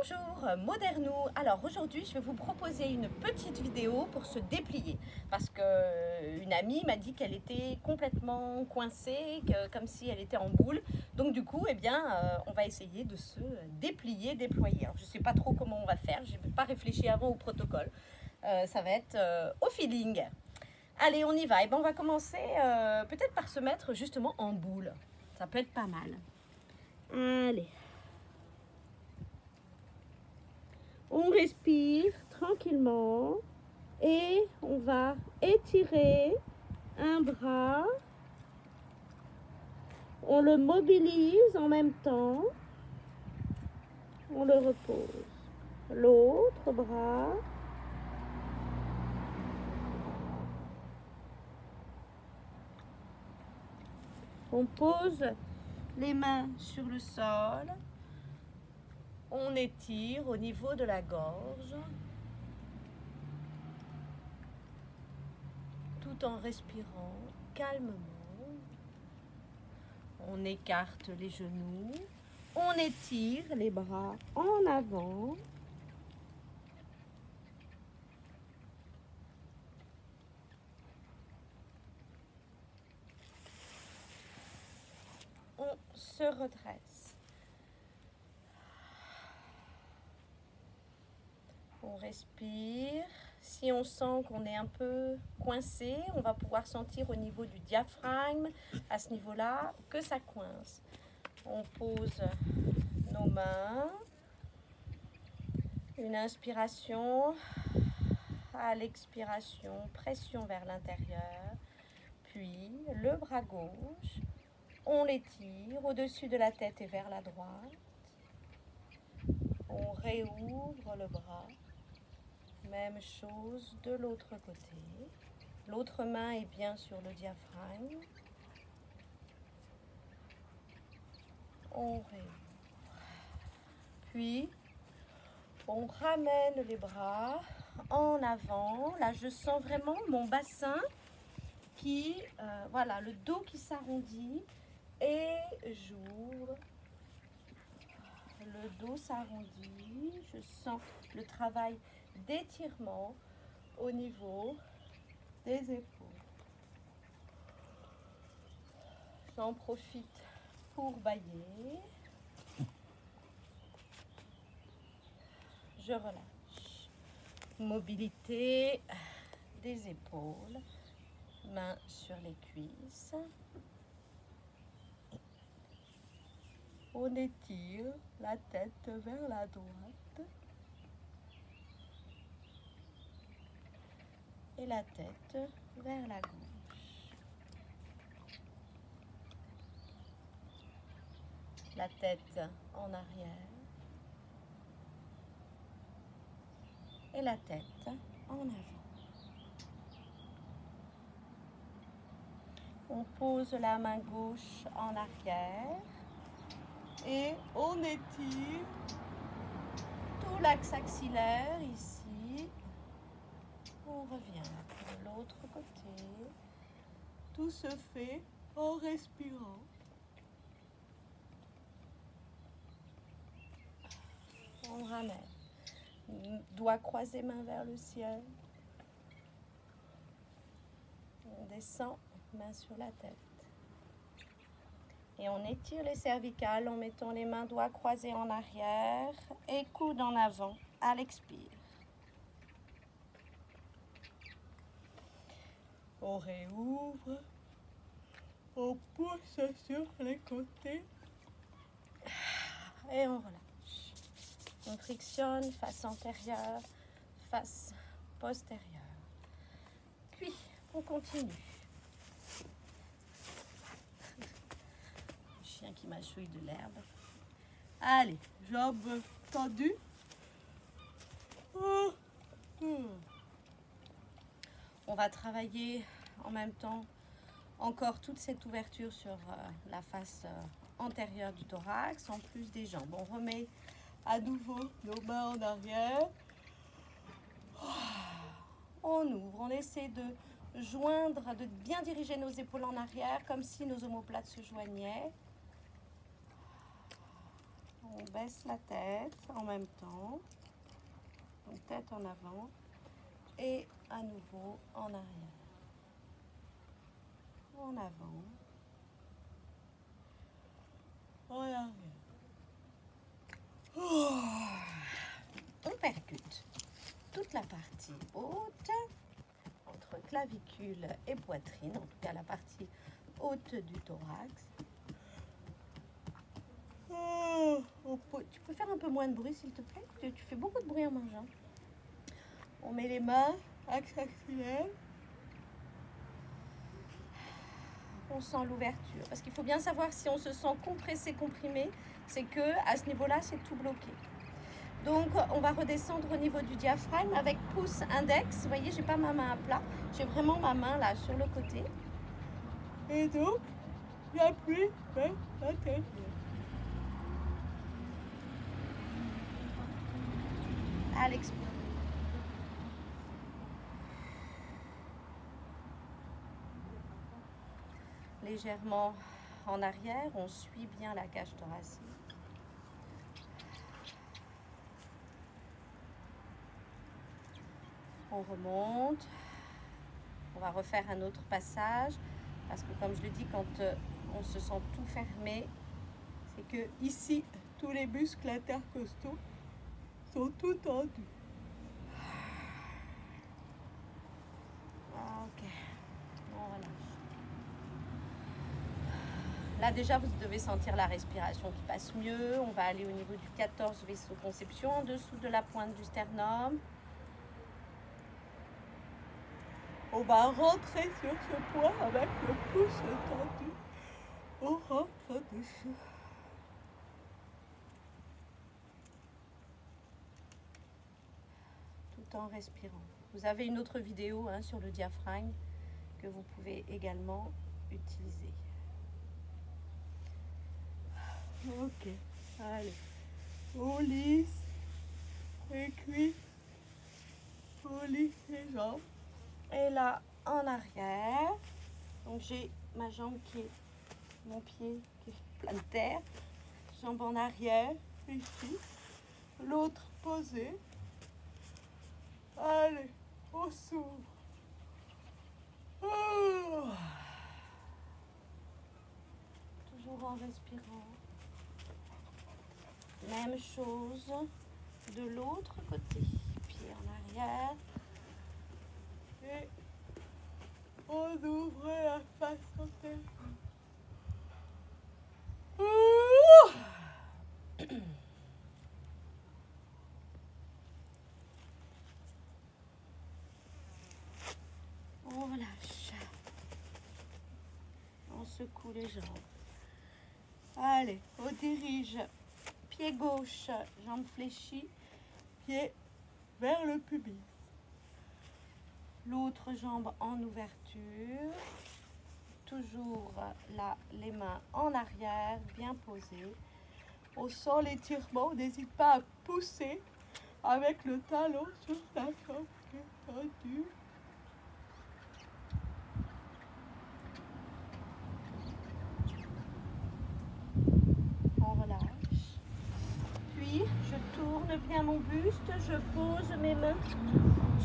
Bonjour, Modernou. Alors aujourd'hui, je vais vous proposer une petite vidéo pour se déplier parce que une amie m'a dit qu'elle était complètement coincée, comme si elle était en boule. Donc du coup, on va essayer de se déplier, déployer. Alors, je ne sais pas trop comment on va faire. Je n'ai pas réfléchi avant au protocole. Ça va être au feeling. Allez, on y va. On va commencer peut-être par se mettre justement en boule. Ça peut être pas mal. Allez. On respire tranquillement et on va étirer un bras. On le mobilise en même temps. On le repose. L'autre bras. On pose les mains sur le sol. On étire au niveau de la gorge. Tout en respirant calmement. On écarte les genoux. On étire les bras en avant. On se redresse. On respire. Si on sent qu'on est un peu coincé, on va pouvoir sentir au niveau du diaphragme, à ce niveau-là, que ça coince. On pose nos mains. Une inspiration. À l'expiration, pression vers l'intérieur. Puis le bras gauche. On l'étire au-dessus de la tête et vers la droite. On réouvre le bras. Même chose de l'autre côté. L'autre main est bien sur le diaphragme. On réouvre. Puis, on ramène les bras en avant. Là, je sens vraiment mon bassin qui, voilà, le dos qui s'arrondit et j'ouvre. Le dos s'arrondit. Je sens le travail d'étirement au niveau des épaules. J'en profite pour bailler. Je relâche. Mobilité des épaules. Mains sur les cuisses. On étire la tête vers la droite. Et la tête vers la gauche. La tête en arrière. Et la tête en avant. On pose la main gauche en arrière. Et on étire tout l'axe axillaire ici. On revient de l'autre côté. Tout se fait en respirant. On ramène. Doigts croisés, mains vers le ciel. On descend, main sur la tête. Et on étire les cervicales en mettant les mains doigts croisés en arrière et coudes en avant à l'expire. On réouvre. On pousse sur les côtés. Et on relâche. On frictionne face antérieure, face postérieure. Puis, on continue. Le chien qui mâchouille de l'herbe. Allez, jambes tendues. On va travailler en même temps encore toute cette ouverture sur la face antérieure du thorax, en plus des jambes. On remet à nouveau nos mains en arrière. On ouvre, on essaie de joindre, de bien diriger nos épaules en arrière, comme si nos omoplates se joignaient. On baisse la tête en même temps. Donc tête en avant. Et à nouveau en arrière. En avant. En arrière. Oh. On percute toute la partie haute, entre clavicule et poitrine, en tout cas la partie haute du thorax. Tu peux faire un peu moins de bruit s'il te plaît? Tu fais beaucoup de bruit en mangeant. On met les mains, axe axillaire. On sent l'ouverture. Parce qu'il faut bien savoir si on se sent compressé, comprimé, c'est que à ce niveau-là, c'est tout bloqué. Donc, on va redescendre au niveau du diaphragme avec pouce index. Vous voyez, j'ai pas ma main à plat. J'ai vraiment ma main là sur le côté. Et donc, j'appuie vers la tête. À l'expire. Légèrement en arrière, on suit bien la cage thoracique. On remonte. On va refaire un autre passage parce que comme je le dis, quand on se sent tout fermé, c'est que ici, tous les muscles intercostaux sont tout tendus. Ok, on relâche. Là déjà, vous devez sentir la respiration qui passe mieux. On va aller au niveau du 14 vaisseau conception, en dessous de la pointe du sternum. On va rentrer sur ce point avec le pouce tendu. On rentre dessus. Tout en respirant. Vous avez une autre vidéo sur le diaphragme que vous pouvez également utiliser. Ok, allez. On lisse les cuisses. On lisse les jambes. Et là, en arrière, donc j'ai ma jambe qui est, mon pied qui est plein de terre, jambe en arrière, ici, l'autre posée. Allez, on s'ouvre. Oh. Toujours en respirant. Même chose de l'autre côté, pied en arrière. Et on ouvre la face en terre. On relâche. On secoue les jambes. Allez, on dirige. Pied gauche, jambe fléchie, pied vers le pubis. L'autre jambe en ouverture. Toujours là, les mains en arrière, bien posées. On sent l'étirement, on n'hésite pas à pousser avec le talon sur la jambe qui est tendue. On relâche. Puis, je tourne bien mon buste, je pose mes mains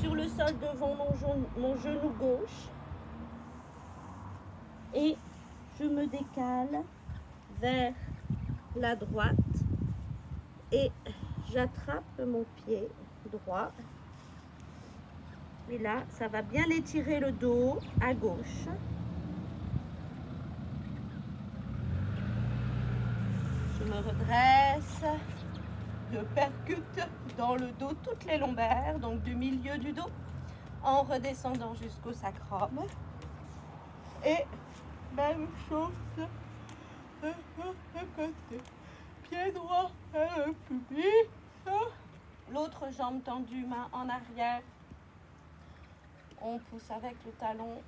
sur le sol devant mon genou gauche. Et je me décale vers la droite et j'attrape mon pied droit. Et là, ça va bien étirer le dos à gauche. Je me redresse, je percute dans le dos toutes les lombaires, donc du milieu du dos, en redescendant jusqu'au sacrum. Et même chose de l'autre côté. Pied droit vers le pubis. L'autre jambe tendue, main en arrière. On pousse avec le talon.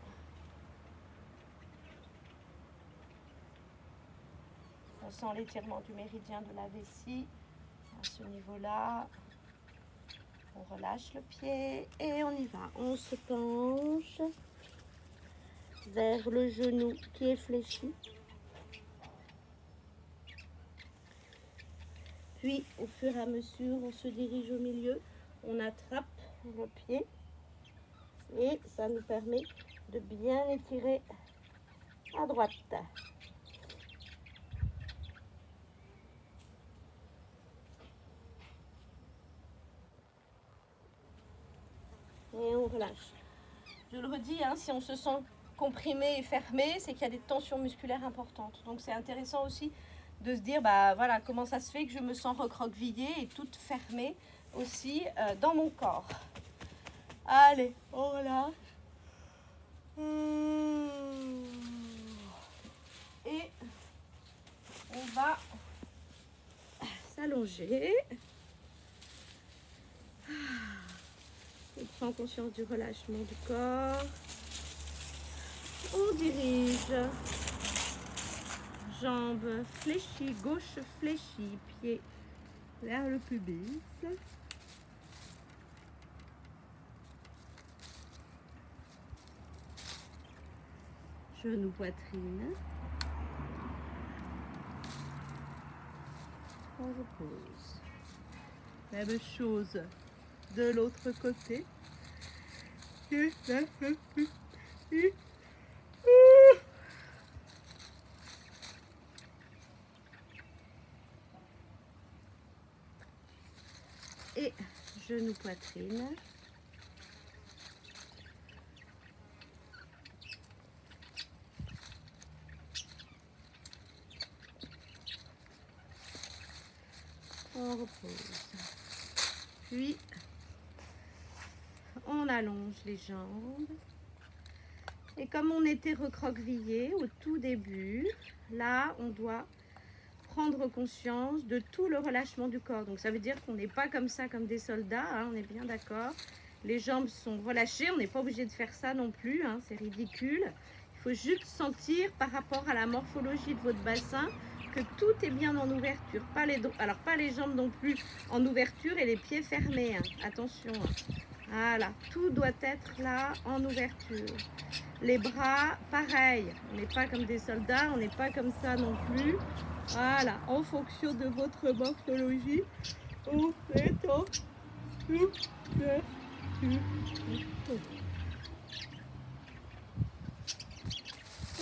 On sent l'étirement du méridien de la vessie. À ce niveau-là, on relâche le pied et on y va. On se penche vers le genou qui est fléchi. Puis au fur et à mesure, on se dirige au milieu, on attrape le pied et ça nous permet de bien étirer à droite. Et on relâche. Je le redis, hein, si on se sent comprimé et fermé, c'est qu'il y a des tensions musculaires importantes. Donc c'est intéressant aussi de se dire, bah voilà, comment ça se fait que je me sens recroquevillée et toute fermée aussi dans mon corps. Allez, on relâche. Et on va s'allonger. On prend conscience du relâchement du corps. On dirige. Jambes fléchies, gauche fléchie, pied vers le pubis. Genou, poitrine. On repose. Même chose de l'autre côté. Et genou, poitrine. On repose. Puis, on allonge les jambes. Et comme on était recroquevillé au tout début, là, on doit prendre conscience de tout le relâchement du corps. Donc, ça veut dire qu'on n'est pas comme ça, comme des soldats, hein, on est bien d'accord. Les jambes sont relâchées, on n'est pas obligé de faire ça non plus, hein, c'est ridicule. Il faut juste sentir par rapport à la morphologie de votre bassin que tout est bien en ouverture. Alors, pas les jambes non plus en ouverture et les pieds fermés, hein. Attention. Hein. Voilà, tout doit être là en ouverture. Les bras, pareil. On n'est pas comme des soldats, on n'est pas comme ça non plus. Voilà, en fonction de votre morphologie, on étend tout le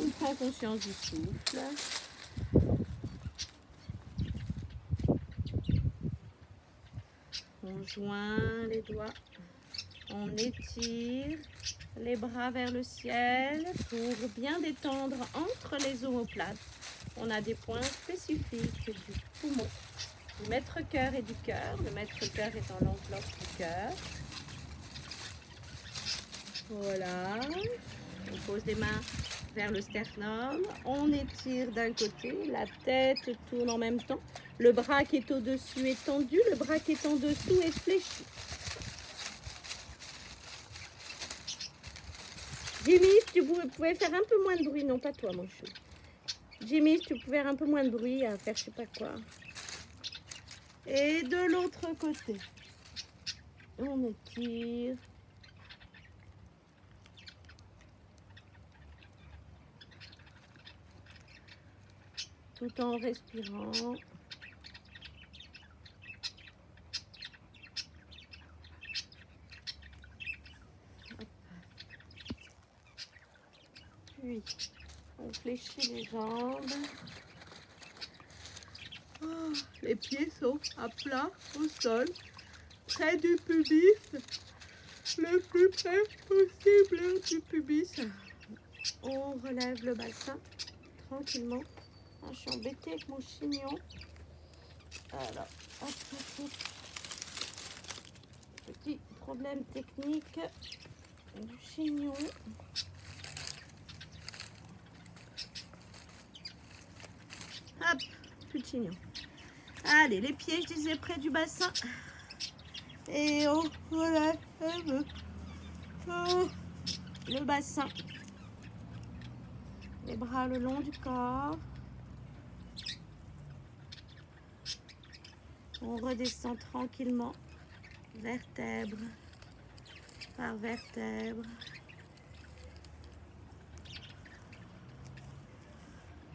on prend conscience du souffle. On joint les doigts. On étire les bras vers le ciel pour bien détendre entre les omoplates. On a des points spécifiques du poumon, du maître-cœur et du cœur. Le maître-cœur est dans l'enveloppe du cœur. Voilà. On pose les mains vers le sternum. On étire d'un côté, la tête tourne en même temps. Le bras qui est au-dessus est tendu, le bras qui est en dessous est fléchi. Jimmy, si tu pouvais faire un peu moins de bruit, non pas toi mon chou. Jimmy, si tu pouvais faire un peu moins de bruit à faire je sais pas quoi. Et de l'autre côté, on étire. Tout en respirant. Puis, on fléchit les jambes. Oh, les pieds sont à plat au sol, près du pubis, le plus près possible du pubis. On relève le bassin tranquillement. Ah, je suis embêtée avec mon chignon. Alors, hop, hop, hop. Petit problème technique du chignon. Hop, plus de chignon. Allez, les pieds, je disais, près du bassin. Et on relève le bassin. Les bras le long du corps. On redescend tranquillement, vertèbre par vertèbre.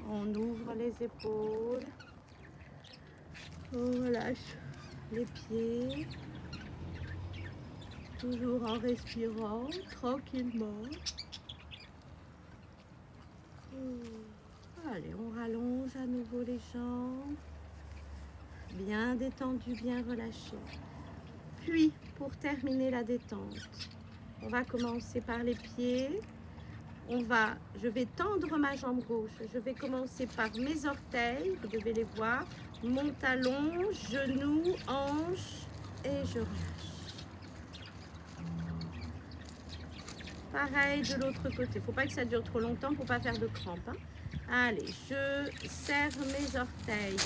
On ouvre les épaules. On relâche les pieds. Toujours en respirant tranquillement. Allez, on rallonge à nouveau les jambes. Bien détendu, bien relâché. Puis, pour terminer la détente, on va commencer par les pieds. Je vais tendre ma jambe gauche. Je vais commencer par mes orteils, vous devez les voir. Mon talon, genou, hanche et je relâche. Pareil de l'autre côté. Il ne faut pas que ça dure trop longtemps pour ne pas faire de crampes. Hein. Allez, je serre mes orteils,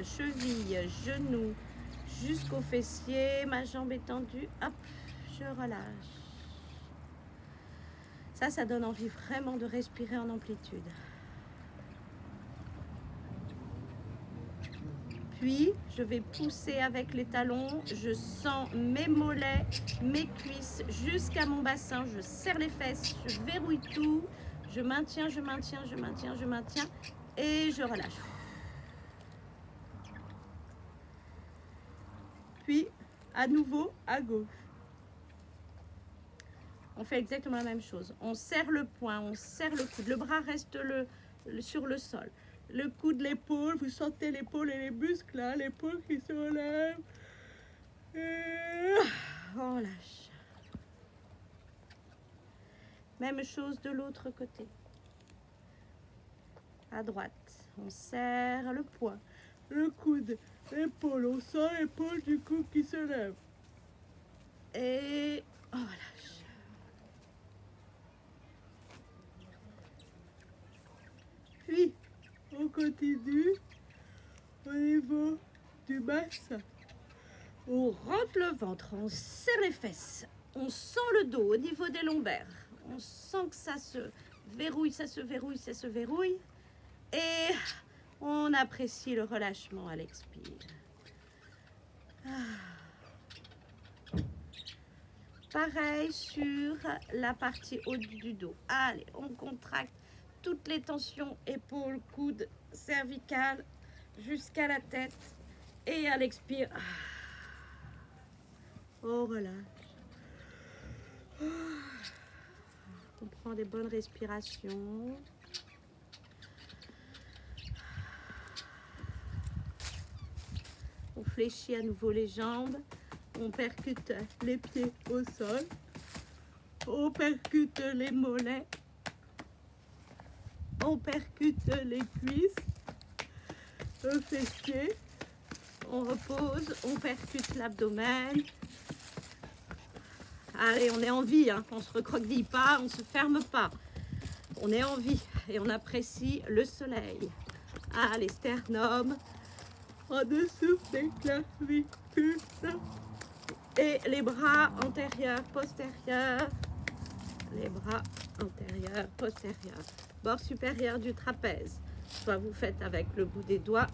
chevilles, genoux, jusqu'au fessier. Ma jambe est tendue. Hop, je relâche. Ça donne envie vraiment de respirer en amplitude. Puis, je vais pousser avec les talons. Je sens mes mollets, mes cuisses jusqu'à mon bassin. Je serre les fesses, je verrouille tout. Je maintiens, je maintiens, je maintiens, je maintiens. Et je relâche. Puis, à nouveau, à gauche. On fait exactement la même chose. On serre le poing, on serre le coude. Le bras reste sur le sol. Le coude, l'épaule, vous sentez l'épaule et les muscles, là, l'épaule qui se relève. Et on lâche. Même chose de l'autre côté. À droite, on serre le poing, le coude, l'épaule. On sent l'épaule du coude qui se lève. Et on lâche. Puis, on continue au niveau du bassin. On rentre le ventre, on serre les fesses, on sent le dos au niveau des lombaires. On sent que ça se verrouille, ça se verrouille, ça se verrouille. Et on apprécie le relâchement à l'expire. Pareil sur la partie haute du dos. Allez, on contracte toutes les tensions, épaules, coudes, cervicales, jusqu'à la tête. Et à l'expire, on relâche. On prend des bonnes respirations. On fléchit à nouveau les jambes. On percute les pieds au sol. On percute les mollets. On percute les cuisses. Le fessier. On repose. On percute l'abdomen. Allez, on est en vie, hein. On ne se recroqueville pas, on ne se ferme pas. On est en vie et on apprécie le soleil. Allez, sternum, en dessous des clavicules. Et les bras antérieurs, postérieurs. Les bras antérieurs, postérieurs. Bord supérieur du trapèze. Soit vous faites avec le bout des doigts,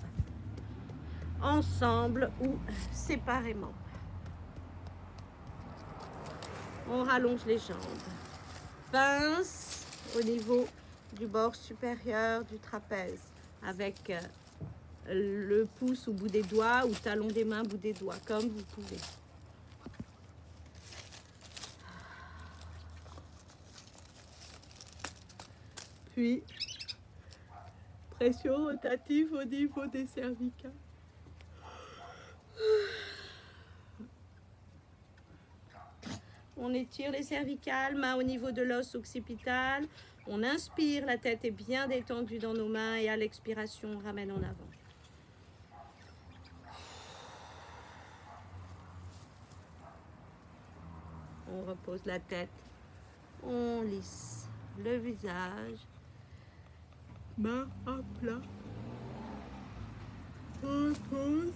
ensemble ou séparément. On rallonge les jambes. Pince au niveau du bord supérieur du trapèze avec le pouce au bout des doigts ou talon des mains au bout des doigts, comme vous pouvez. Puis, pression rotative au niveau des cervicales. On étire les cervicales, main au niveau de l'os occipital. On inspire, la tête est bien détendue dans nos mains et à l'expiration, on ramène en avant. On repose la tête, on lisse le visage, main à plat, on repose.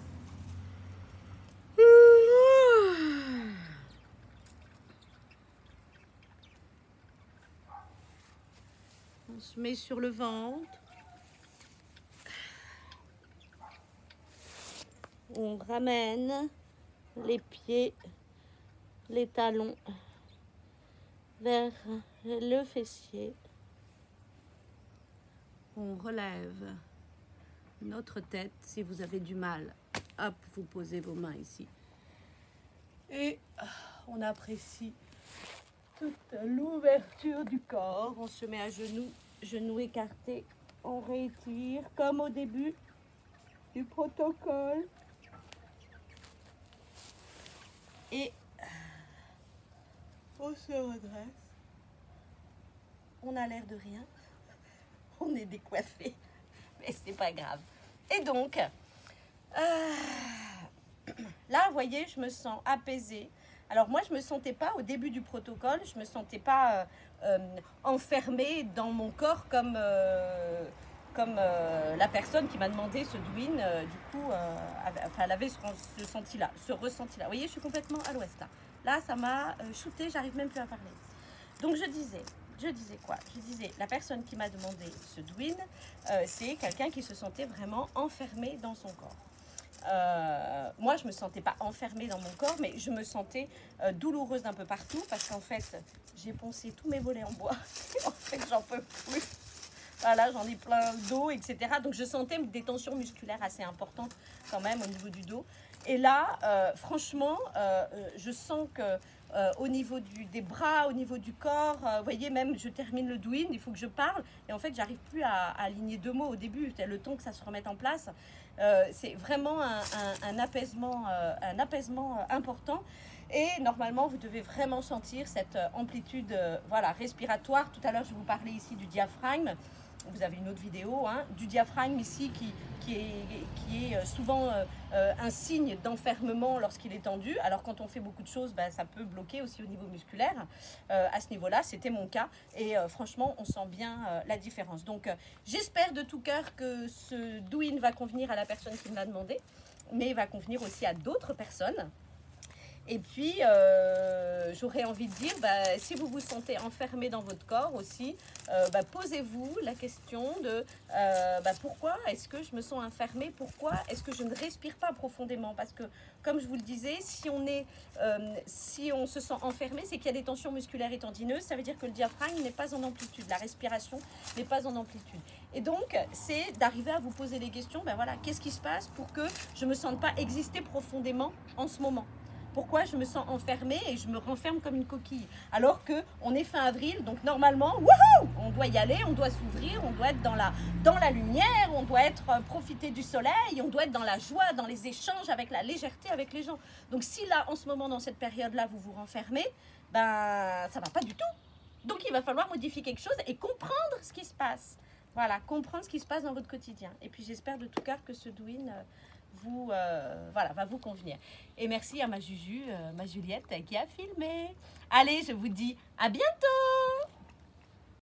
On se met sur le ventre. On ramène les pieds, les talons vers le fessier. On relève notre tête si vous avez du mal Hop, vous posez vos mains ici. Et on apprécie toute l'ouverture du corps. On se met à genoux, genoux écartés. On réétire comme au début du protocole. Et on se redresse. On a l'air de rien. On est décoiffé. Mais c'est pas grave. Et donc, là, vous voyez, je me sens apaisée. Alors moi, je ne me sentais pas, au début du protocole, je ne me sentais pas enfermée dans mon corps comme la personne qui m'a demandé ce douin, elle avait ce ressenti-là. Vous voyez, je suis complètement à l'ouest là. Là, ça m'a shooté, j'arrive même plus à parler. Donc je disais quoi? Je disais, la personne qui m'a demandé ce douin, c'est quelqu'un qui se sentait vraiment enfermé dans son corps. Moi, je me sentais pas enfermée dans mon corps, mais je me sentais douloureuse d'un peu partout parce qu'en fait, j'ai poncé tous mes volets en bois. En fait, j'en peux plus. Voilà, j'en ai plein le dos, etc. Donc, je sentais des tensions musculaires assez importantes quand même au niveau du dos. Et là, franchement, je sens que au niveau des bras, au niveau du corps, vous voyez, même je termine le douin, il faut que je parle. Et en fait, j'arrive plus à aligner deux mots au début. C'est le temps que ça se remette en place. C'est vraiment un apaisement important. Et normalement, vous devez vraiment sentir cette amplitude voilà, respiratoire. Tout à l'heure, je vous parlais ici du diaphragme. Vous avez une autre vidéo du diaphragme ici qui est souvent un signe d'enfermement lorsqu'il est tendu. Alors quand on fait beaucoup de choses, ça peut bloquer aussi au niveau musculaire. À ce niveau-là, c'était mon cas. Et franchement, on sent bien la différence. Donc j'espère de tout cœur que ce douin va convenir à la personne qui me l'a demandé, mais va convenir aussi à d'autres personnes. Et puis, j'aurais envie de dire, si vous vous sentez enfermé dans votre corps aussi, posez-vous la question de pourquoi est-ce que je me sens enfermée? Pourquoi est-ce que je ne respire pas profondément? Parce que, comme je vous le disais, si on se sent enfermé, c'est qu'il y a des tensions musculaires et tendineuses. Ça veut dire que le diaphragme n'est pas en amplitude, la respiration n'est pas en amplitude. Et donc, c'est d'arriver à vous poser les questions, voilà, qu'est-ce qui se passe pour que je ne me sente pas exister profondément en ce moment? Pourquoi je me sens enfermée et je me renferme comme une coquille? Alors qu'on est fin avril, donc normalement, wouhou, on doit y aller, on doit s'ouvrir, on doit être dans la lumière, on doit profiter du soleil, on doit être dans la joie, dans les échanges, avec la légèreté avec les gens. Donc si là, en ce moment, dans cette période-là, vous vous renfermez, ça ne va pas du tout. Donc il va falloir modifier quelque chose et comprendre ce qui se passe. Voilà, comprendre ce qui se passe dans votre quotidien. Et puis j'espère de tout cœur que ce douin va vous convenir. Et merci à ma Juju, ma Juliette qui a filmé. Allez, je vous dis à bientôt!